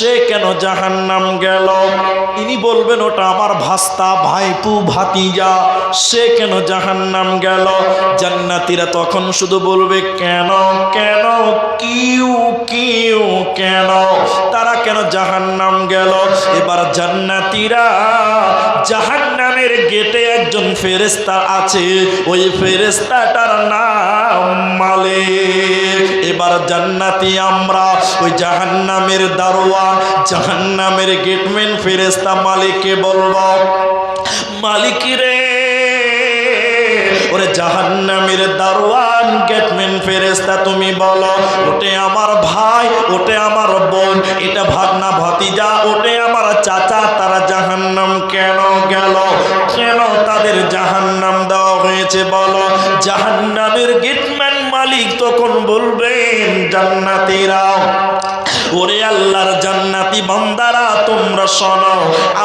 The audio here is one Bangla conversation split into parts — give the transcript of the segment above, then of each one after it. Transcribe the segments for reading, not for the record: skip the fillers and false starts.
সে কেন জাহান্নাম গেল? ইনি বলবেন ওটা আমার ভাস্তা, ভাইপু, ভাতিজা, সে কেন জাহান্নাম গেল? জান্নাতীরা তখন শুধু বলবে কেন কেন, কিউ কিউ, কেন, তারা কেন জাহান্নাম গেল? এবার জান্নাতীরা জাহান্নামের গেটে একজন ফেরেশতা আছে, ওই ফেরেশতাটার নাম মালিক। এবার জান্নাতি আমরা ওই জাহান্নামের দারোয়ান, জাহান্নামের গেটম্যান ফেরেশতা মালিককে বলবো, মালিক রে, ওরে জাহান্নামের দারোয়ান গেটম্যান ফেরেশতা তুমি বলো, ওটে আমার ভাই, ওটে আমার বোন, এটা ভাগনা ভাতিজা, ওটে আমার চাচা, তারা জাহান্নাম কেন গেল? কেন তাদের জাহান্নাম দেওয়া হয়েছে বলো? জাহান্নামের গেটম্যান মালিক তখন বলবেন, জান্নাতীরা, ওরে আল্লাহর জান্নাতি বান্দারা তোমরা শোনো,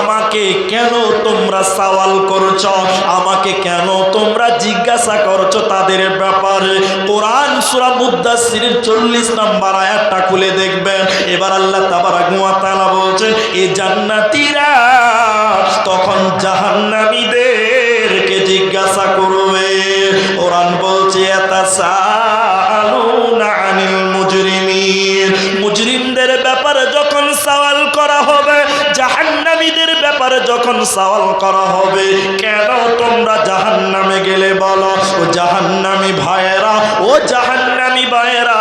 আমাকে কেন তোমরা সওয়াল করছো, আমাকে কেন তোমরা জিজ্ঞাসা করছো তাদের ব্যাপারে? কোরআন সূরা মুদ্দাসসিরের 40 নম্বর আয়াতটা খুলে দেখবেন। এবার আল্লাহ তাবারক ওয়া তাআলা বলছেন, এই জান্নাতীরা তখন জাহান্নামীদেরকে জিজ্ঞাসা করবে। কোরআন বলছে, ইয়াতাসাআলুনা আনিল মুজরিমিন, মুজরিমদের ব্যাপারে যখন সওয়াল করা হবে, জাহান্নামীদের ব্যাপারে যখন সওয়াল করা হবে, কেন তোমরা জাহান্নামে গেলে বলো? ও জাহান্নামী ভাইয়েরা, ও জাহান্নামী ভাইয়েরা,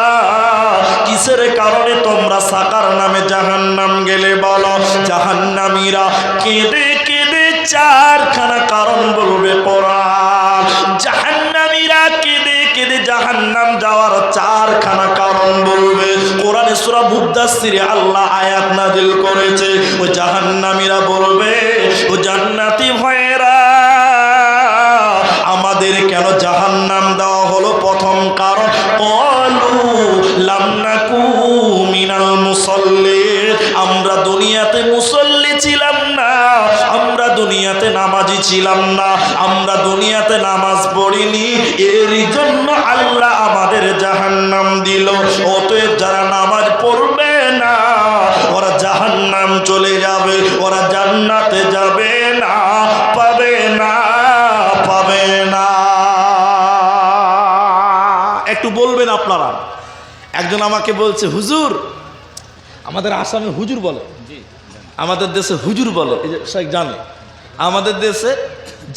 কিসের কারণে তোমরা সাকার নামে জাহান্নাম গেলে বলো? জাহান্নামীরা কেঁদে কেঁদে চারখানা কারণ বলবে কোরআন। জাহান্নামীরা কেঁদে কেঁদে জাহান্নাম যাওয়ার চারখানা কারণ বলবে। কোরআনে সূরা মুদ্দাসসিরে আল্লাহ আয়াত নাযিল করেছে। ও জাহান্নামীরা বলবে, ও জান্নাতি ভাইয়েরা, আমাদের কেন জাহান্নাম দেওয়া হলো? প্রথম কারণ, ক্বালু লাম নাকু মিনাল মুসাল্লিন, আমরা দুনিয়াতে মুসল্লি ছিলাম না, আমরা দুনিয়াতে নামাজি ছিলাম না, আমরা দুনিয়াতে নামাজ পড়িনি, এরই জন্য আল্লাহ আমাদের জাহান্নাম দিল। অতএব যারা নামাজ পড়বে না ওরা জাহান্নাম চলে যাবে, ওরা জান্নাতে যাবে না, পাবে না, পাবে না। একটু বলবেন আপনারা। একজন আমাকে বলছে, হুজুর, আমাদের আসামে হুজুর বলে, আমাদের দেশে হুজুর বলে, এই যে শেখ জানে, আমাদের দেশে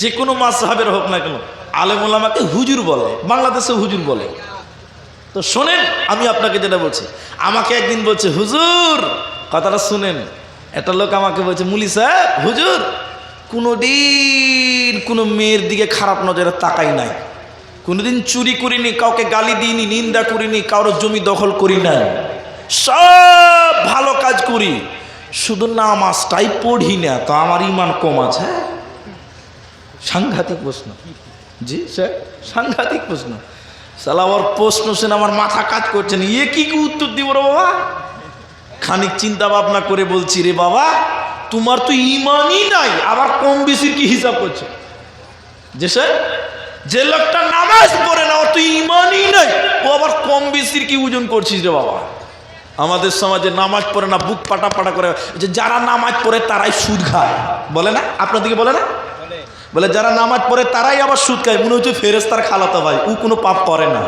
যে কোনো মাযহাবের হোক না কেন আলেম ওলামাকে হুজুর বলে, বাংলাদেশে হুজুর বলে। তো শোনেন, আমি আপনাকে যেটা বলছি, আমাকে একদিন বলছে, হুজুর, কথাটা শুনেন, একটা লোক আমাকে বলছে, মুলি সাহেব, হুজুর, কোনোদিন কোনো মেয়ের দিকে খারাপ নজরে তাকাই নাই, কোনোদিন চুরি করিনি, কাউকে গালি দিইনি, নিন্দা করিনি, কারোর জমি দখল করি নাই, সব ভালো কাজ করি, শুধু নামাজটাই পড়ি না, তো আমার ঈমান কম আছে? সাংঘাতিক প্রশ্ন। জি স্যার, সাংঘাতিক প্রশ্ন। সালা আমার প্রশ্ন শুনে আমার মাথা কাজ করছে না, এ কি উত্তর দিব রে বাবা? খানিক চিন্তা ভাবনা করে বলছি, রে বাবা, তোমার তো ঈমানই নাই, আবার কম বেশির কি হিসাব করছে? যে স্যার, যে লোকটা নামাজ পড়ে না, ওর তো ঈমানই নাই, ও আবার কম বেশির কি ওজন করছিস রে বাবা? আমাদের সমাজে নামাজ পড়ে না, বুক পাটা পাটা করে, যে যারা নামাজ পড়ে তারাই সুদ খায়, বলে না? আপনাদেরকে বলে না? বলে যারা নামাজ পড়ে তারাই আবার সুদ খায়, মনে হচ্ছে ফেরেশতার খালাতো ভাই, ও কোনো পাপ করে না।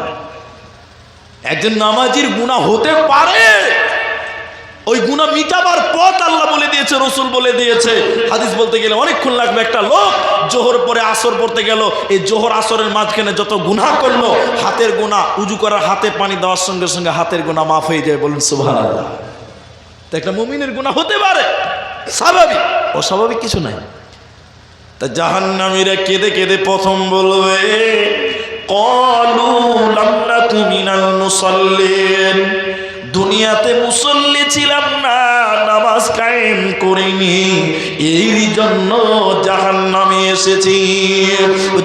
একজন নামাজির গুনাহ হতে পারে, ওই গুনাহ মিটাবার পথ আল্লাহ বলে দিয়েছে, রসুল বলে দিয়েছে। হাদিস বলতে গেলে অনেকক্ষণ লাগবে। একটা লোক জোহর পরে আসর পড়তে গেল, এই জোহর আসরের মাঝখানে যত গুনাহ করলো, হাতের গুনাহ, উজু করার হাতে পানি দেওয়ার সঙ্গে সঙ্গে হাতের গুনাহ মাফ হয়ে যায়, বলুন সুবহানাল্লাহ। তো একটা মুমিনের গুনাহ হতে পারে, স্বাভাবিক, অস্বাভাবিক কিছু নাই। তা জাহান্নামীরা কেঁদে কেঁদে প্রথম বলবে, ক্বালু লাম নাকু মিনাল মুসাল্লিন, দুনিয়াতে মুসল্লি ছিলাম না, নামাজ কায়েম করিনি, এই জন্য জাহান্নামে এসেছি।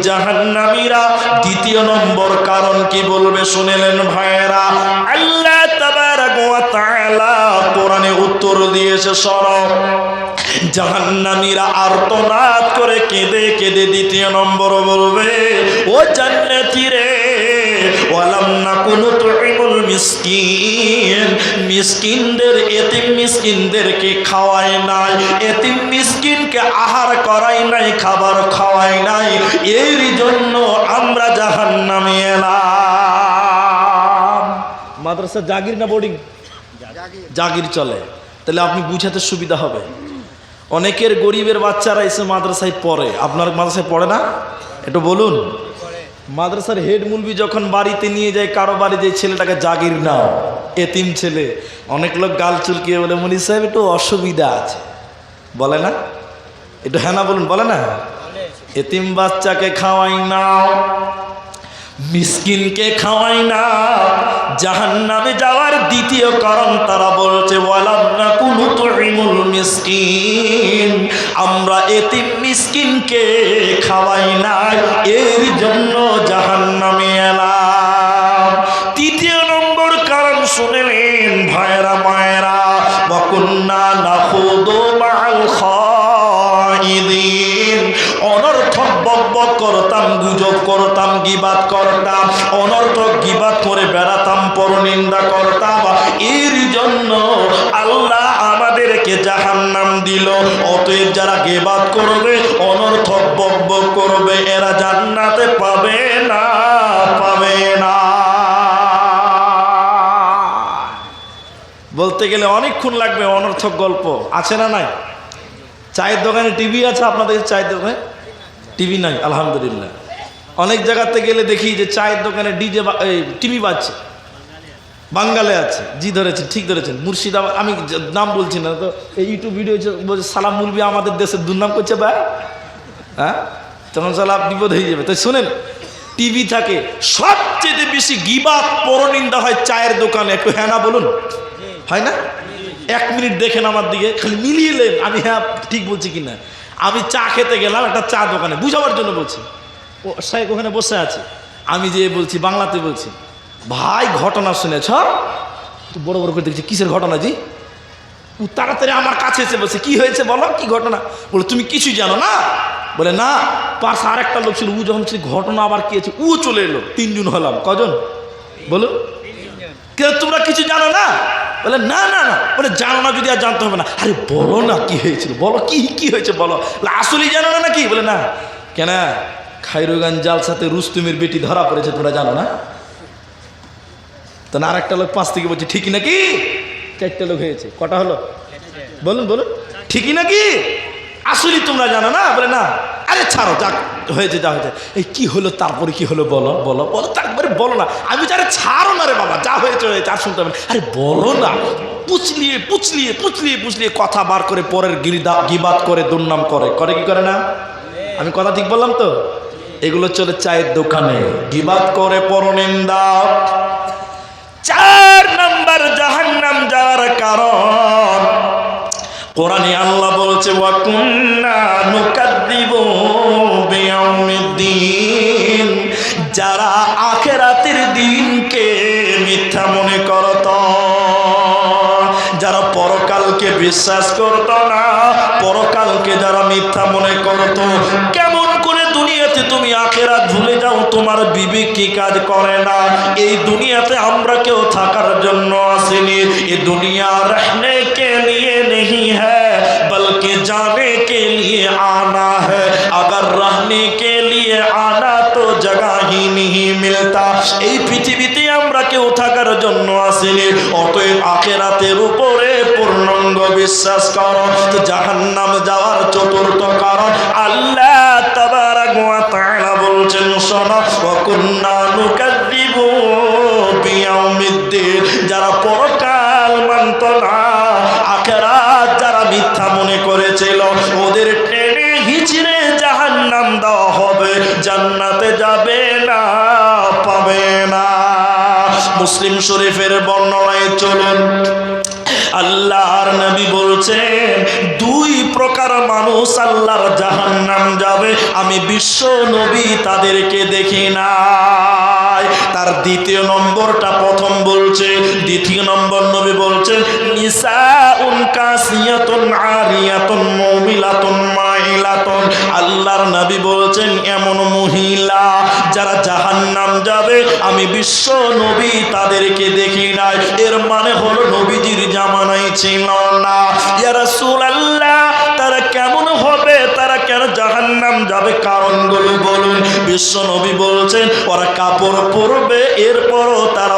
জাহান্নামীরা দ্বিতীয় নম্বর কারণ কি বলবে শুনেলেন ভাইয়েরা? আল্লাহ তাবারক ওয়া তাআলা কোরআনে উত্তর দিয়েছে, শোনো, জাহান্নামীরা আর্তনাদ করে কেঁদে কেঁদে দ্বিতীয় নম্বর বলবে, ও জান্নাতী রে, ওয়ালাম নাকু নুতঈমুল মিসকিন, মিসকিনদের এতিম মিসকিনদেরকে খাওয়াই নাই, এতিম মিসকিনকে আহার করাই নাই, খাবার খাওয়াই নাই, এর জন্য আমরা জাহান্নামে এলাম। মাদ্রাসা জাগির না বোর্ডিং? জাগির চলে। তাহলে আপনি বুঝাতে সুবিধা হবে। অনেকের গরিবের বাচ্চারা এসে মাদ্রাসায় পড়ে, আপনার মাদ্রাসায় পড়ে না? একটু বলুন। মাদ্রাসার হেড মুলবি যখন বাড়িতে নিয়ে যায় কারো বাড়ি, যে ছেলেটাকে জাগির নাও, এতিম ছেলে, অনেক লোক গাল চুলকিয়ে বলে মুনি সাহেব একটু অসুবিধা আছে, বলে না? একটু হ্যাঁ না বলুন, বলে না? এতিম বাচ্চাকে খাওয়াই নাও, মিসকিনকে খাওয়াই না, জাহান্নামে যাওয়ার দ্বিতীয় কারণ তারা বলছে ওয়ালাম নাকু নুতঈমুল মিসকিন, আমরা এতিম মিসকিনকে খাওয়াই না, এর জন্য জাহান্নামে এলাম। তৃতীয় নম্বর কারণ শুনলেন ভাইরা মায়েরা, ওয়া কুন্না নাখুদু মাআল খাইদিন, অনর্থক বকবক করতাম, গুজব করতাম, গীবাত করতাম, অনর্থক গীবাত করে বেড়াতাম, পরনিন্দা করতাম, এর জন্য আল্লাহ আমাদেরকে জাহান্নাম দিল। অতএব যারা গীবাত করবে, অনর্থক বকবক করবে, এরা জান্নাতে পাবে না, পাবে না। বলতে গেলে অনেকক্ষণ লাগবে, অনর্থক গল্প আছে না নাই? চায়ের দোকানে টিভি আছে আপনাদের? চায়ের দোকানে টিভি নাই আলহামদুলিল্লাহ। অনেক জায়গাতে গেলে দেখি যে চায়ের দোকানে ডিজে টিভি বাজছে। বাঙ্গালে আছে, জি ধরেছেন, ঠিক ধরেছেন। মুর্শিদাবাদ, আমি নাম বলছি না তো, এই ইউটিউব ভিডিও বলছে সালাম মুলবি আমাদের দেশের দুর্নাম করছে ভাই, হ্যাঁ, তখন সালাম বিপদ হয়ে যাবে। তাই শোনেন, টিভি থাকে, সবচেয়ে বেশি গীবাত পরনিন্দা হয় চায়ের দোকানে। একটু হ্যাঁ না বলুন, হয় না? 1 মিনিট দেখেন আমার দিকে, খালি মিলিয়ে নেন আমি হ্যাঁ ঠিক বলছি কিনা। আমি চা খেতে গেলাম একটা চা দোকানে, বুঝাবার জন্য বলছি, ও সাহেব ওখানে বসে আছে, আমি যে বলছি বাংলাতে বলছি, ভাই ঘটনা শুনেছ? তো বড় বড় করে দেখছি, কিসের ঘটনা জি? ও তাড়াতাড়ি আমার কাছে এসে বলছে, কি হয়েছে বলো, কি ঘটনা? বলে তুমি কিছুই জানো না? বলে না। পাশে আরেকটা লোক ছিল, ও যখন ছিল ঘটনা আবার কি আছে, ও চলে এলো। 3 জন হলাম। কজন বলো? কেউ তোমরা কিছু জানো না? বলে না না না। বলে জানো না যদি আর জানতে হবে না। আরে বলো না কি হয়েছিল, বলো কি কি হয়েছে বলো। আসলেই জানো না নাকি? বলে না। কেন? খায়রুগঞ্জ জালসাতে রুস্তুমের বেটি ধরা পড়েছে, তোমরা জানো না? তো আর একটা লোক পাশ থেকে বলছে ঠিকই নাকি? 4টে লোক হয়েছে, কটা হলো বলুন বলুন? ঠিকই নাকি? আসলেই তোমরা জানো না? বলে না। আরে ছাড়ো, যা হয়েছে যা হয়েছে। এই কি হলো, তারপরে কি হলো বলো বলো বলো, তারপরে বলো না। আমি আরে ছাড়ো না রে বাবা, যা হয়েছে হয়েছে, আর শুনতে হবে না। আরে বলো না। পুছলিয়ে পুছলিয়ে পুছলিয়ে পুছলিয়ে কথা বার করে পরের গিবাত করে, দুর্নাম করে, করে কি করে না? আমি কথা ঠিক বললাম তো? এগুলো চলে চায়ের দোকানে, গিবাত করে, পরনিন্দা। 4 নাম্বার জাহান্নাম যাওয়ার কারণ, কোরআনে আল্লাহ বলছে ওয়া কুন্না নুকাদ্দিবু বিয়াউমিদ্দিন, যারা আখিরাতের দিনকে মিথ্যা মনে করত, যারা পরকালকে বিশ্বাস করত না, পরকালকে যারা মিথ্যা মনে করত। কেমন করে দুনিয়াতে তুমি আখিরাত ভুলে যাও? তোমার বিবেক কি কাজ করে না? এই দুনিয়াতে আমরা কেউ থাকার জন্য আসিনি। এই দুনিয়া रहने के लिए नहीं है बल्कि जाने के लिए आना है। अगर रहने के लिए आना तो जगह ही नहीं मिलता। এই পৃথিবীতে আমরা কেউ থাকার জন্য আসিনি। অতএব আখিরাতের উপরে পূর্ণাঙ্গ বিশ্বাস করো। তো জাহান্নাম যাওয়ার চতুর্থ কারণ আল্লাহ তাবারাক ওয়া তাআলা বলছেন, শোনো, ওয়া কুন্না নুকাদ্দিবু বিয়াউমিদ্দিন, যারা পরকাল মানত না, আখিরাত যারা মিথ্যা মনে করেছিল, ওদের টেনে হিচড়ে জাহান্নাম দেওয়া হবে, জান্নাতে যাবে না, পাবে না। মুসলিম শরীফের বর্ণনায় চলুন, আল্লাহর নবী বলছেন 2 প্রকার মানুষ আল্লাহর জাহান্নাম যাবে, আমি বিশ্ব নবী তাদেরকে দেখি নাই। তার দ্বিতীয় নম্বরটা প্রথম বলছে, দ্বিতীয় নম্বর নবী বলছেন নিসাউন কাসিয়াতুন আরিয়াতুন মুমিলাতুন মাইলাতুন, আল্লাহর নবী বলছেন এমন মহিলা যারা জাহান্নাম যাবে আমি বিশ্ব নবী তাদেরকে দেখি নাই। এর মানে হলো নবীজির জামানায় ছিল না। ইয়া রাসূলুল্লাহ তারা কেমন হবে, তারা কেন জাহান্নাম যাবে, কারণগুলো বলুন। বিশ্ব নবী বলছেন ওরা কাপড় পরবে, এরপরও তারা